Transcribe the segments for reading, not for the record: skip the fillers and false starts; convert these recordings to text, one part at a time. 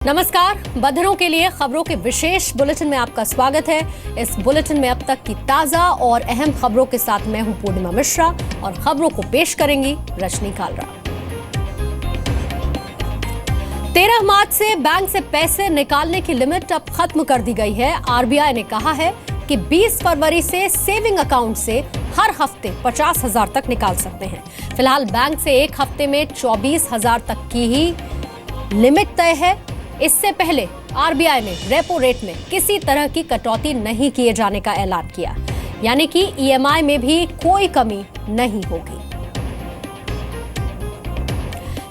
नमस्कार, बधिरों के लिए खबरों के विशेष बुलेटिन में आपका स्वागत है। इस बुलेटिन में अब तक की ताजा और अहम खबरों के साथ मैं हूं पूर्णिमा मिश्रा और खबरों को पेश करेंगी रजनी कालरा। 13 मार्च से बैंक से पैसे निकालने की लिमिट अब खत्म कर दी गई है। आरबीआई ने कहा है कि 20 फरवरी से सेविंग अकाउंट से हर हफ्ते 50,000 तक निकाल सकते हैं। फिलहाल बैंक से एक हफ्ते में 24,000 तक की ही लिमिट तय है। इससे पहले आरबीआई ने रेपो रेट में किसी तरह की कटौती नहीं किए जाने का ऐलान किया, यानी कि ईएमआई में भी कोई कमी नहीं होगी।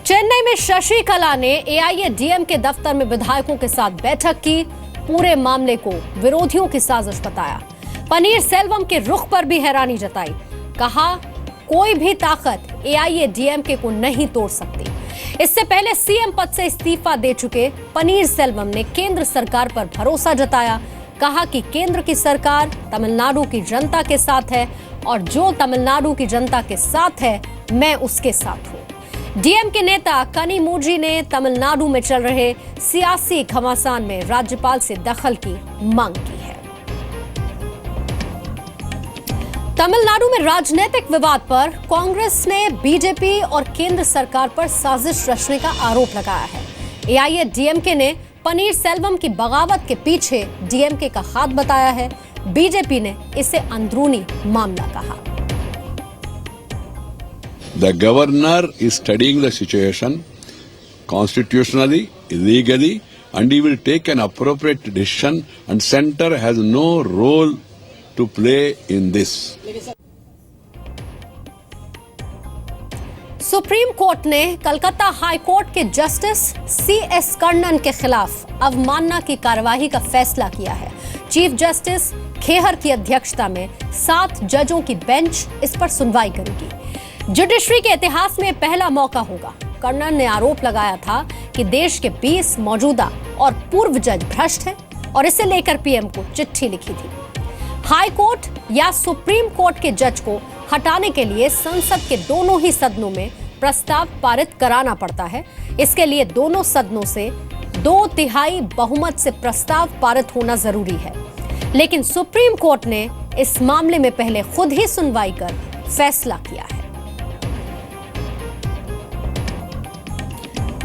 चेन्नई में शशि कला ने एआईएडीएम के दफ्तर में विधायकों के साथ बैठक की। पूरे मामले को विरोधियों की साजिश बताया। पनीर सेल्वम के रुख पर भी हैरानी जताई। कहा, कोई भी ताकत एआईएडीएमके को नहीं तोड़ सकती। इससे पहले सीएम पद से इस्तीफा दे चुके पनीर सेल्वम ने केंद्र सरकार पर भरोसा जताया। कहा कि केंद्र की सरकार तमिलनाडु की जनता के साथ है और जो तमिलनाडु की जनता के साथ है, मैं उसके साथ हूं। डीएम के नेता कनिमोझी ने तमिलनाडु में चल रहे सियासी घमासान में राज्यपाल से दखल की मांग की है। तमिलनाडु में राजनीतिक विवाद पर कांग्रेस ने बीजेपी और केंद्र सरकार पर साजिश रचने का आरोप लगाया है। एआईएडीएमके ने पनीर सेल्वम की बगावत के पीछे डीएमके का हाथ बताया है। बीजेपी ने इसे अंदरूनी मामला कहा। The governor is studying the situation constitutionally, legally, and he will take an appropriate decision, and center has no role to play in this. Supreme court ने कलकत्ता हाई कोर्ट के जस्टिस सीएस कर्णन के खिलाफ अवमानना की कार्यवाही का फैसला किया है। चीफ जस्टिस खेहर की अध्यक्षता में 7 जजों की बेंच इस पर सुनवाई करेगी। जुडिशरी के इतिहास में पहला मौका होगा। कर्णन ने आरोप लगाया था कि देश के 20 मौजूदा और पूर्व जज भ्रष्ट हैं और इसे लेकर पीएम को चिट्ठी लिखी थी। हाई कोर्ट या सुप्रीम कोर्ट के जज को हटाने के लिए संसद के दोनों ही सदनों में प्रस्ताव पारित कराना पड़ता है। इसके लिए दोनों सदनों से 2/3 बहुमत से प्रस्ताव पारित होना जरूरी है। लेकिन सुप्रीम कोर्ट ने इस मामले में पहले खुद ही सुनवाई कर फैसला किया है।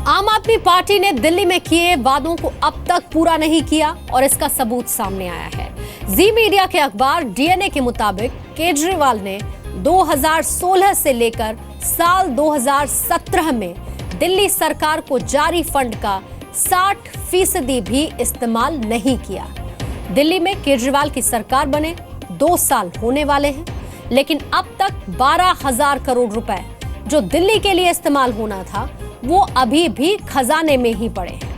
आम आदमी पार्टी ने दिल्ली में किए वादों को अब तक पूरा नहीं किया और इसका सबूत सामने आया है। जी मीडिया के अखबार डीएनए के मुताबिक केजरीवाल ने 2016 से लेकर साल 2017 में दिल्ली सरकार को जारी फंड का 60% भी इस्तेमाल नहीं किया। दिल्ली में केजरीवाल की सरकार बने 2 साल होने वाले हैं, लेकिन अब तक 12,000 करोड़ रुपए जो दिल्ली के लिए इस्तेमाल होना था, वो अभी भी खजाने में ही पड़े हैं।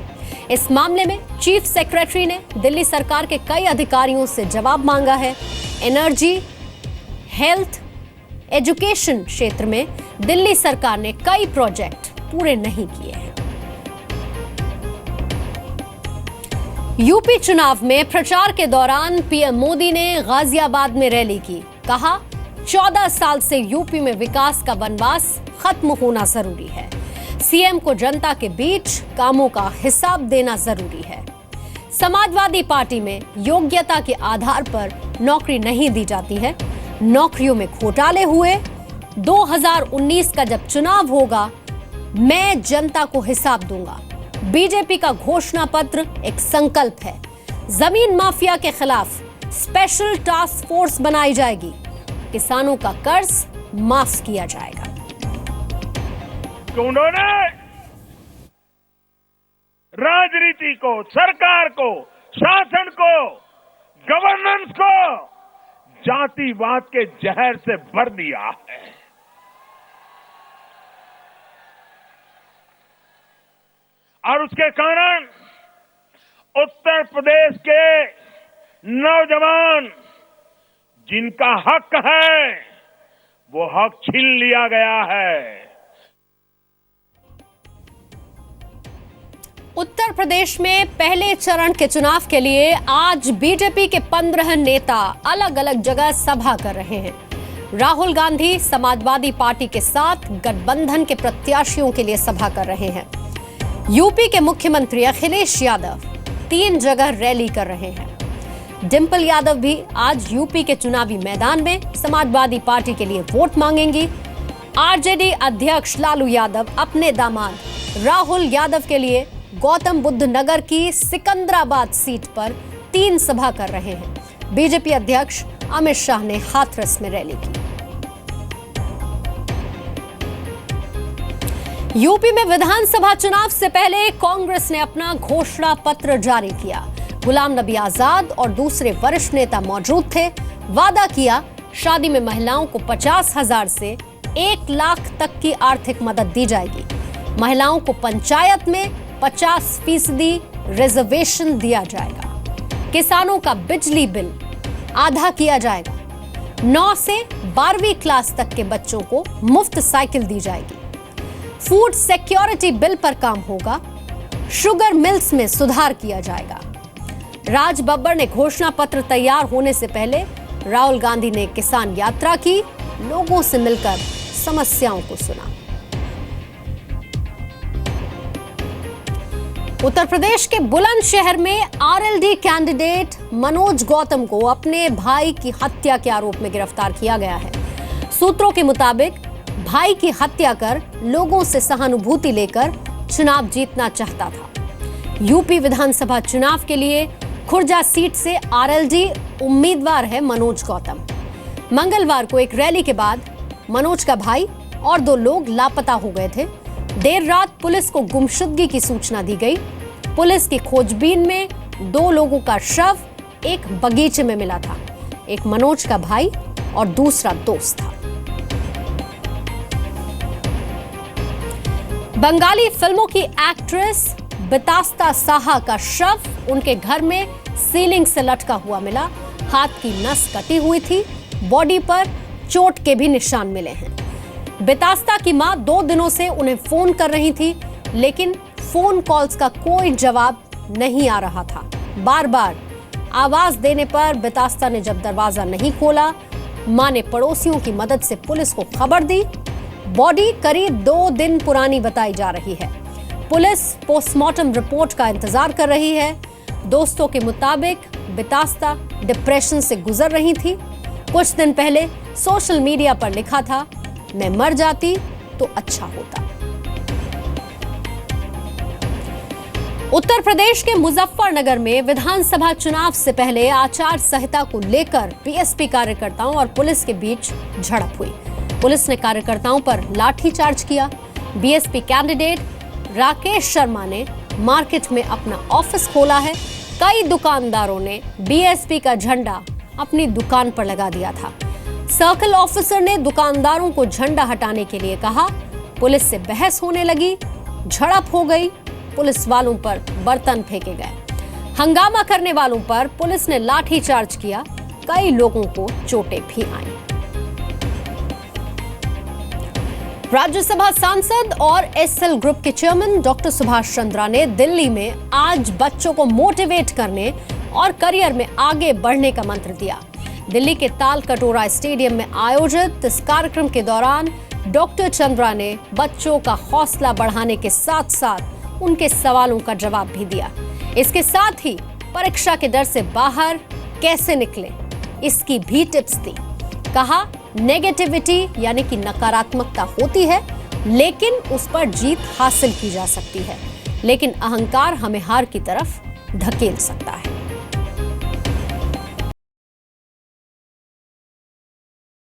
इस मामले में चीफ सेक्रेटरी ने दिल्ली सरकार के कई अधिकारियों से जवाब मांगा है। एनर्जी, हेल्थ, एजुकेशन क्षेत्र में दिल्ली सरकार ने कई प्रोजेक्ट पूरे नहीं किए हैं। यूपी चुनाव में प्रचार के दौरान पीएम मोदी ने गाजियाबाद में रैली की। कहा, 14 साल से यूपी में विकास का वनवास खत्म होना जरूरी है। सीएम को जनता के बीच कामों का हिसाब देना जरूरी है। समाजवादी पार्टी में योग्यता के आधार पर नौकरी नहीं दी जाती है। नौकरियों में घोटाले हुए। 2019 का जब चुनाव होगा, मैं जनता को हिसाब दूंगा। बीजेपी का घोषणा पत्र एक संकल्प है। जमीन माफिया के खिलाफ स्पेशल टास्क फोर्स बनाई जाएगी। किसानों का कर्ज माफ किया जाएगा। उन्होंने राजनीति को, सरकार को, शासन को, गवर्नेंस को जातिवाद के जहर से भर दिया है। और उसके कारण उत्तर प्रदेश के नौजवान जिनका हक है, वो हक छीन लिया गया है। उत्तर प्रदेश में पहले चरण के चुनाव के लिए आज बीजेपी के 15 नेता अलग अलग जगह सभा कर रहे हैं। राहुल गांधी समाजवादी पार्टी के साथ गठबंधन के प्रत्याशियों के लिए सभा कर रहे हैं। यूपी के मुख्यमंत्री अखिलेश यादव 3 जगह रैली कर रहे हैं। डिंपल यादव भी आज यूपी के चुनावी मैदान में समाजवादी पार्टी के लिए वोट मांगेंगी। आरजेडी अध्यक्ष लालू यादव अपने दामाद राहुल यादव के लिए गौतम बुद्ध नगर की सिकंदराबाद सीट पर 3 सभा कर रहे हैं। बीजेपी अध्यक्ष अमित शाह ने हाथरस में रैली की। यूपी में विधानसभा चुनाव से पहले कांग्रेस ने अपना घोषणा पत्र जारी किया। गुलाम नबी आजाद और दूसरे वरिष्ठ नेता मौजूद थे। वादा किया शादी में महिलाओं को 50,000 से 1 लाख तक की आर्थिक मदद दी जाएगी। महिलाओं को पंचायत में 50% रिजर्वेशन दिया जाएगा। किसानों का बिजली बिल आधा किया जाएगा। 9 से 12वीं क्लास तक के बच्चों को मुफ्त साइकिल दी जाएगी। फूड सिक्योरिटी बिल पर काम होगा। शुगर मिल्स में सुधार किया जाएगा। राज बब्बर ने घोषणा पत्र तैयार होने से पहले राहुल गांधी ने किसान यात्रा की, लोगों से मिलकर समस्याओं को सुना। उत्तर प्रदेश के बुलंदशहर में आरएलडी कैंडिडेट मनोज गौतम को अपने भाई की हत्या के आरोप में गिरफ्तार किया गया है। सूत्रों के मुताबिक भाई की हत्या कर लोगों से सहानुभूति लेकर चुनाव जीतना चाहता था। यूपी विधानसभा चुनाव के लिए खुर्जा सीट से आरएलडी उम्मीदवार है मनोज गौतम। मंगलवार को एक रैली के बाद मनोज का भाई और 2 लोग लापता हो गए थे। देर रात पुलिस को गुमशुदगी की सूचना दी गई। पुलिस की खोजबीन में 2 लोगों का शव एक बगीचे में मिला था। एक मनोज का भाई और दूसरा दोस्त था। बंगाली फिल्मों की एक्ट्रेस बितास्ता साहा का शव उनके घर में सीलिंग से लटका हुआ मिला। हाथ की नस कटी हुई थी। बॉडी पर चोट के भी निशान मिले हैं। बितास्ता की मां 2 दिनों से उन्हें फोन कर रही थी, लेकिन फोन कॉल्स का कोई जवाब नहीं आ रहा था। बार बार आवाज देने पर बितास्ता ने जब दरवाजा नहीं खोला, मां ने पड़ोसियों की मदद से पुलिस को खबर दी। बॉडी करीब 2 दिन पुरानी बताई जा रही है। पुलिस पोस्टमार्टम रिपोर्ट का इंतजार कर रही है। दोस्तों के मुताबिक बितास्ता डिप्रेशन से गुजर रही थी। कुछ दिन पहले सोशल मीडिया पर लिखा था, मैं मर जाती तो अच्छा होता। उत्तर प्रदेश के मुजफ्फरनगर में विधानसभा चुनाव से पहले आचार संहिता को लेकर बीएसपी कार्यकर्ताओं और पुलिस के बीच झड़प हुई। पुलिस ने कार्यकर्ताओं पर लाठीचार्ज किया। बीएसपी कैंडिडेट राकेश शर्मा ने मार्केट में अपना ऑफिस खोला है। कई दुकानदारों ने बीएसपी का झंडा अपनी दुकान पर लगा दिया था। सर्कल ऑफिसर ने दुकानदारों को झंडा हटाने के लिए कहा। पुलिस से बहस होने लगी। झड़प हो गई। पुलिस वालों पर बर्तन फेंके गए। हंगामा करने वालों पर पुलिस ने लाठीचार्ज किया। कई लोगों को चोटें भी आईं। राज्यसभा सांसद और एसएल ग्रुप के चेयरमैन डॉक्टर सुभाष चंद्रा ने दिल्ली में आज बच्चों को मोटिवेट करने और करियर में आगे बढ़ने का मंत्र दिया। दिल्ली के ताल कटोरा स्टेडियम में आयोजित इस कार्यक्रम के दौरान डॉक्टर चंद्रा ने बच्चों का हौसला बढ़ाने के साथ साथ उनके सवालों का जवाब भी दिया। इसके साथ ही परीक्षा के डर से बाहर कैसे निकलें, इसकी भी टिप्स दी। कहा, नेगेटिविटी यानी कि नकारात्मकता होती है, लेकिन उस पर जीत हासिल की जा सकती है, लेकिन अहंकार हमें हार की तरफ धकेल सकता है।